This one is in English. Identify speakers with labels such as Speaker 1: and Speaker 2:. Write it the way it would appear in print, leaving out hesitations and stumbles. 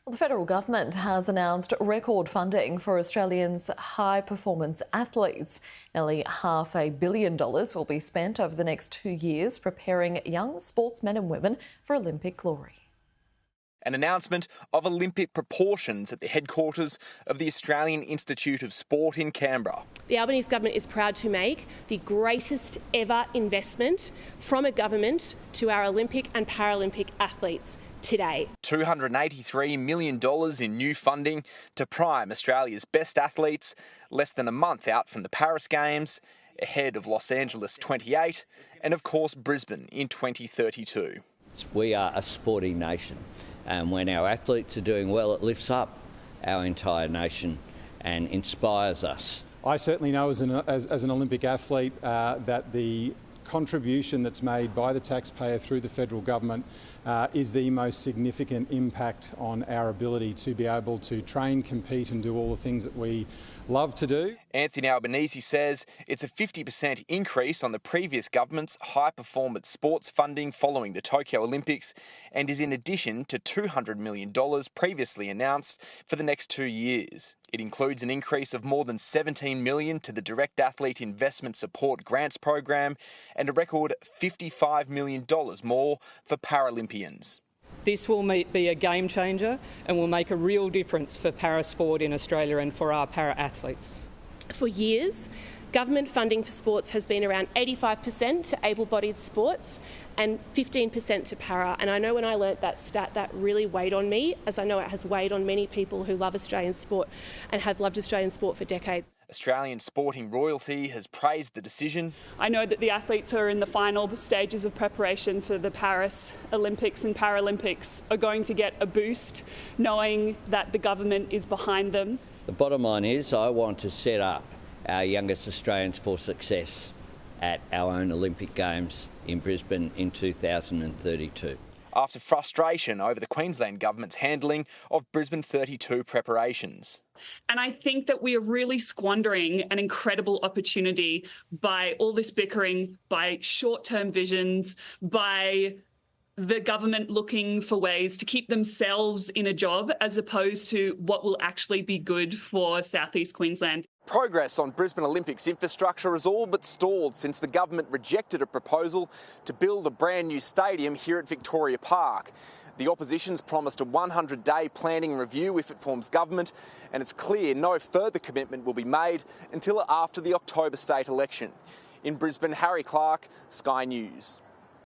Speaker 1: Well, the federal government has announced record funding for Australians' high-performance athletes. Nearly $500 million will be spent over the next 2 years preparing young sportsmen and women for Olympic glory.
Speaker 2: An announcement of Olympic proportions at the headquarters of the Australian Institute of Sport in Canberra.
Speaker 3: The Albanese government is proud to make the greatest ever investment from a government to our Olympic and Paralympic athletes today.
Speaker 2: $283 million in new funding to prime Australia's best athletes, less than a month out from the Paris Games, ahead of Los Angeles 28 and of course Brisbane in 2032.
Speaker 4: We are a sporting nation, and when our athletes are doing well, it lifts up our entire nation and inspires us.
Speaker 5: I certainly know as an Olympic athlete that the contribution that's made by the taxpayer through the federal government is the most significant impact on our ability to be able to train, compete and do all the things that we love to do.
Speaker 2: Anthony Albanese says it's a 50% increase on the previous government's high-performance sports funding following the Tokyo Olympics and is in addition to $200 million previously announced for the next 2 years. It includes an increase of more than $17 million to the Direct Athlete Investment Support Grants program and a record $55 million more for Paralympians.
Speaker 6: This will be a game changer and will make a real difference for parasport in Australia and for our para-athletes.
Speaker 3: For years, government funding for sports has been around 85% to able-bodied sports and 15% to para. And I know when I learnt that stat, that really weighed on me, as I know it has weighed on many people who love Australian sport and have loved Australian sport for decades.
Speaker 2: Australian sporting royalty has praised the decision.
Speaker 7: I know that the athletes who are in the final stages of preparation for the Paris Olympics and Paralympics are going to get a boost, knowing that the government is behind them.
Speaker 4: The bottom line is I want to set up our youngest Australians for success at our own Olympic Games in Brisbane in 2032.
Speaker 2: After frustration over the Queensland government's handling of Brisbane 32 preparations.
Speaker 7: And I think that we are really squandering an incredible opportunity by all this bickering, by short-term visions, by the government looking for ways to keep themselves in a job as opposed to what will actually be good for South East Queensland.
Speaker 2: Progress on Brisbane Olympics infrastructure has all but stalled since the government rejected a proposal to build a brand new stadium here at Victoria Park. The opposition's promised a 100-day planning review if it forms government, and it's clear no further commitment will be made until after the October state election. In Brisbane, Harry Clark, Sky News.